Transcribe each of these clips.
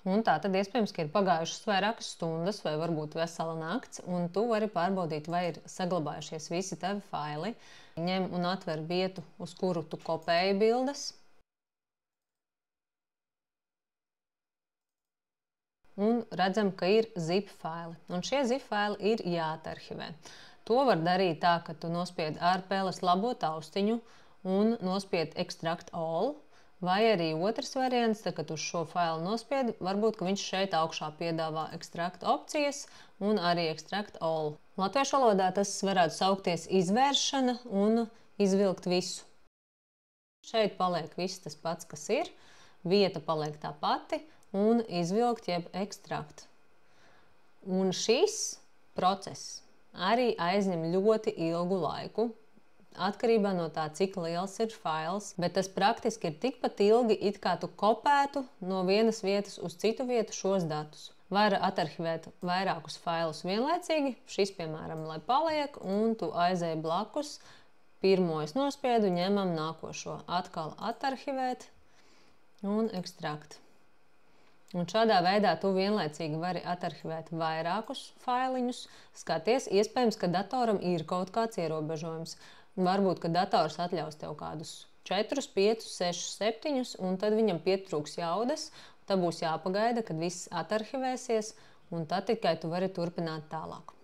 Un tā tad iespējams, ka ir pagājušas vairākas stundas vai varbūt vesela nakts, un tu vari pārbaudīt, vai ir saglabājušies visi tavi faili. Ņem un atver vietu, uz kuru tu kopēji bildes. Un redzam, ka ir zip faili. Un šie zip faili ir jāatarhivē. To var darīt tā, ka tu nospied ar peles labo taustiņu un nospied extract all. Vai arī otrs variants, tad, kad uz šo failu nospied, varbūt, ka viņš šeit augšā piedāvā extract opcijas un arī extract all. Latviešu valodā tas varētu saukties izvēršana un izvilkt visu. Šeit paliek viss tas pats, kas ir, vieta paliek tā pati un izvilkt jeb extract. Un šis process arī aizņem ļoti ilgu laiku. Atkarībā no tā, cik liels ir fails, bet tas praktiski ir tikpat ilgi, it kā tu kopētu no vienas vietas uz citu vietu šos datus. Var atarhivēt vairākus failus vienlaicīgi, šis, piemēram, lai paliek, un tu aizēji blakus, pirmo es nospiedu, ņemam nākošo, atkal atarhivēt un ekstrakt. Un šādā veidā tu vienlaicīgi vari atarhivēt vairākus failiņus. Skaties, iespējams, ka datoram ir kaut kāds ierobežojums. Varbūt, ka dators atļaus tev kādus 4, 5, 6, 7, un tad viņam pietrūks jaudas. Tad būs jāpagaida, kad viss atarhivēsies, un tad tikai tu vari turpināt tālāk.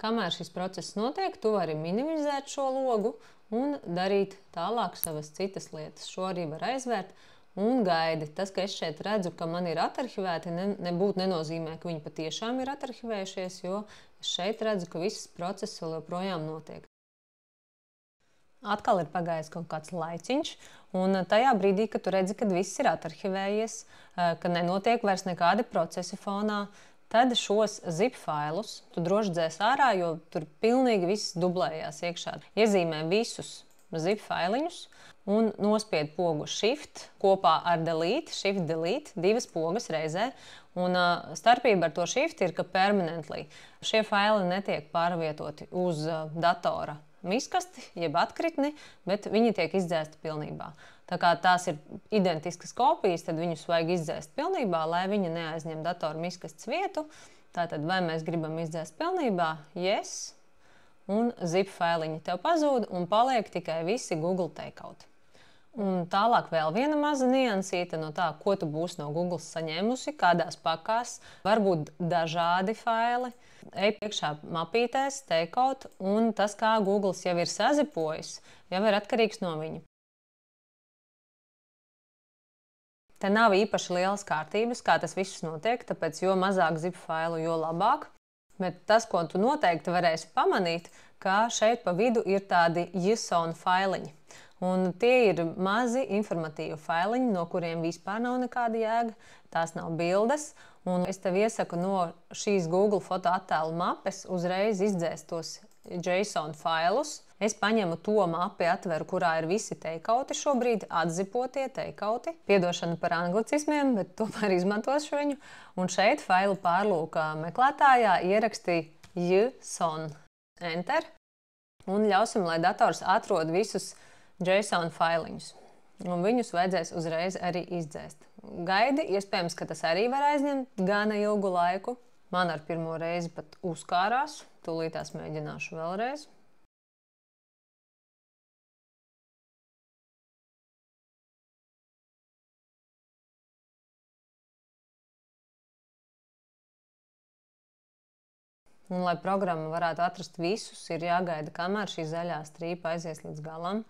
Kamēr šis process notiek, tu vari minimizēt šo logu un darīt tālāk savas citas lietas. Šo arī var aizvērt un gaidi. Tas, ka es šeit redzu, ka man ir atarhivēti, nebūtu nenozīmē, ka viņi patiešām ir atarhivējušies, jo es šeit redzu, ka viss process vēl joprojām notiek. Atkal ir pagājis kaut kāds laiciņš, un tajā brīdī, kad tu redzi, ka viss ir atarhivējies, ka nenotiek vairs nekādi procesi fonā, tad šos zip failus tu droši dzēs ārā, jo tur pilnīgi viss dublējās iekšā. Iezīmē visus zip failiņus un nospied pogu Shift kopā ar Delete, Shift Delete, divas pogas reizē. Un starpība ar to Shift ir, ka permanently šie faili netiek pārvietoti uz datora miskasti, jeb atkritni, bet viņi tiek izdzēsti pilnībā. Tā kā tās ir identiskas kopijas, tad viņus vajag izdzēst pilnībā, lai viņi neaizņem datora miskastes vietu. Tātad, vai mēs gribam izdzēst pilnībā? Yes. Un zip failiņi tev pazūd un paliek tikai visi Google takeout. Un tālāk vēl viena maza niansīte no tā, ko tu būsi no Google saņēmusi, kādās pakās, varbūt dažādi faili. Ej priekšā mapītēs, takeout, un tas, kā Google jau ir sazipojis, jau ir atkarīgs no viņa. Te nav īpaši lielas kārtības, kā tas viss notiek, tāpēc jo mazāk zip failu, jo labāk. Bet tas, ko tu noteikti varēsi pamanīt, ka šeit pa vidu ir tādi JSON failiņi. Un tie ir mazi informatīvi failiņi, no kuriem vispār nav nekāda jēga. Tās nav bildes. Un es tev iesaku no šīs Google fotoattēlu mapes uzreiz izdzēst tos JSON failus. Es paņemu to mapi, atveru, kurā ir visi takeouti šobrīd, atzipotie takeouti. Piedošana par anglicismiem, bet tomēr izmantošu viņu. Un šeit failu pārlūka meklētājā ierakstīju JSON. Enter. Un ļausim, lai dators atrod visus JSON failiņus. Un viņus vajadzēs uzreiz arī izdzēst. Gaidi, iespējams, ka tas arī var aizņemt gana ilgu laiku. Man ar pirmo reizi pat uzkārās. Tūlītās mēģināšu vēlreiz. Un, lai programma varētu atrast visus, ir jāgaida, kamēr šī zaļā strīpa aizies līdz galam.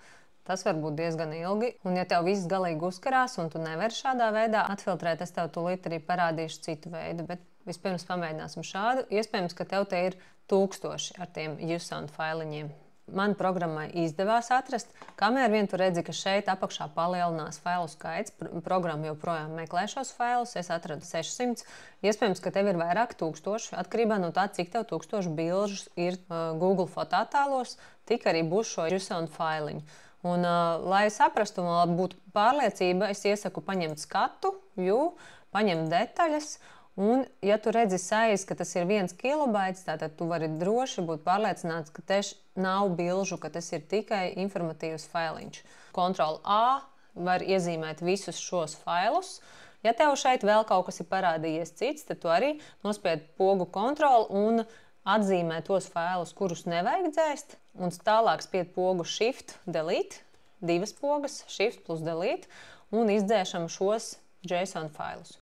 Tas var būt diezgan ilgi. Un, ja tev viss galīgi uzkarās un tu nevari šādā veidā atfiltrēt, es tev tūlīt arī parādīšu citu veidu. Bet vispirms pamēģināsim šādu. Iespējams, ka tev te ir 1000 ar tiem JSON failiņiem. Man programmai izdevās atrast. Kamēr vien tu redzi, ka šeit apakšā palielinās failu skaits, programma joprojām meklē šos failus, es atradu 600. Iespējams, ka tev ir vairāk tūkstoši. Atkarībā no tā, cik tev 1000 bilžu ir Google fotoattēlos, tik arī būs šo JSON failiņu. Un, lai saprastu un lai būtu pārliecība, es iesaku paņemt skatu, view, paņemt detaļas. Un, ja tu redzi saiz, ka tas ir 1 kilobaits, tātad tu vari droši būt pārliecināts, ka te nav bilžu, ka tas ir tikai informatīvs failiņš. Ctrl A, var iezīmēt visus šos failus. Ja tev šeit vēl kaut kas ir parādījies cits, tad tu arī nospied pogu kontroli un atzīmē tos failus, kurus nevajag dzēst. Un tālāk spied pogu Shift, Delete, divas pogas, Shift plus Delete, un izdzēšam šos JSON failus.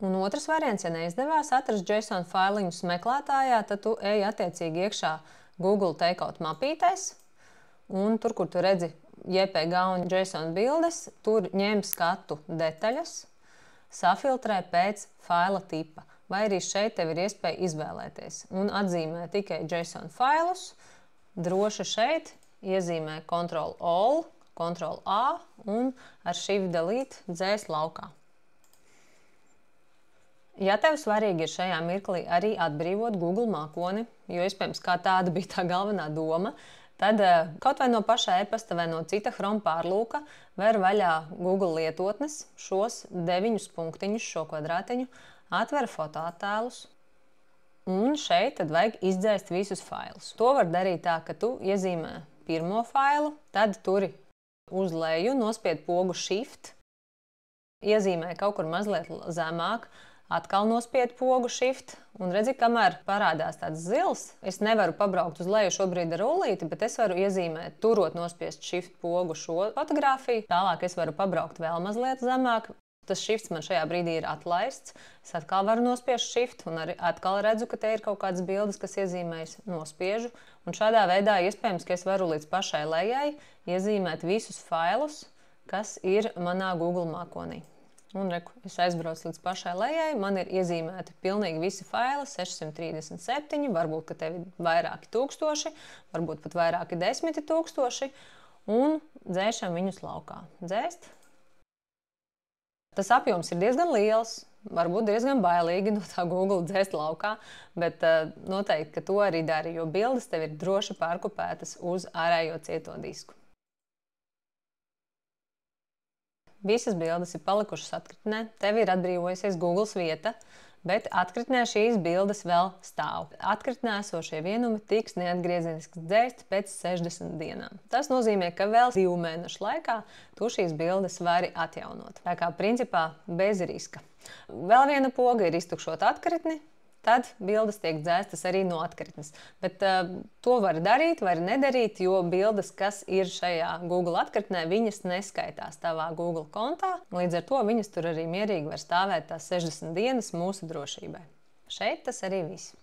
Un otrs variants, ja neizdevās atrast JSON failiņus meklētājā, tad tu ej attiecīgi iekšā Google Takeout mapītēs, un tur, kur tu redzi JPG un JSON bildes, tur ņem skatu detaļas, safiltrē pēc faila tipa. Vai arī šeit tev ir iespēja izvēlēties un atzīmē tikai JSON failus, droši šeit iezīmē Ctrl-All, Ctrl-A un ar Shift Delete dzēs laukā. Ja tev svarīgi ir šajā mirklī arī atbrīvot Google mākoni, jo iespējams kā tāda bija tā galvenā doma, tad kaut vai no paša e-pasta vai no cita Chrome pārlūka ver vaļā Google lietotnes, šos 9 punktiņus, šo kvadrātiņu, atver fotoattēlus, un šeit tad vajag izdzēst visus failus. To var darīt tā, ka tu iezīmē pirmo failu, tad turi uz leju, nospied pogu Shift, iezīmē kaut kur mazliet zemāk, atkal nospied pogu Shift, un redzi, kamēr parādās tāds zils, es nevaru pabraukt uz leju šobrīd ar rullīti, bet es varu iezīmēt, turot nospiest Shift pogu šo fotogrāfiju. Tālāk es varu pabraukt vēl mazliet zemāk. Tas Shifts man šajā brīdī ir atlaists. Es atkal varu nospiest Shift, un arī atkal redzu, ka te ir kaut kādas bildes, kas iezīmējas, nospiežu. Un šādā veidā iespējams, ka es varu līdz pašai lejai iezīmēt visus failus, kas ir manā Google mākonī. Un reku, es aizbraucu līdz pašai lejai, man ir iezīmēti pilnīgi visi faili, 637, varbūt, ka tev ir vairāki tūkstoši, varbūt pat vairāki 10 000, un dzēšam viņus laukā. Dzēst. Tas apjoms ir diezgan liels, varbūt diezgan bailīgi no tā Google dzēst laukā, bet noteikti, ka to arī dari, jo bildes tev ir droši pārkopētas uz ārējo cieto disku. Visas bildes ir palikušas atkritnē, tev ir atbrīvojusies Google vieta, bet atkritnē šīs bildes vēl stāv. Atkritnē esošie vienumi tiks neatgriezeniski dzēsti pēc 60 dienām. Tas nozīmē, ka vēl 2 mēnešu laikā tu šīs bildes vari atjaunot. Tā kā principā bez riska. Vēl viena poga ir iztukšot atkritni, tad bildes tiek dzēstas arī no atkritnes. Bet to var darīt, var nedarīt, jo bildes, kas ir šajā Google atkritnē, viņas neskaitās tavā Google kontā. Līdz ar to viņas tur arī mierīgi var stāvēt tās 60 dienas mūsu drošībai. Šeit tas arī viss.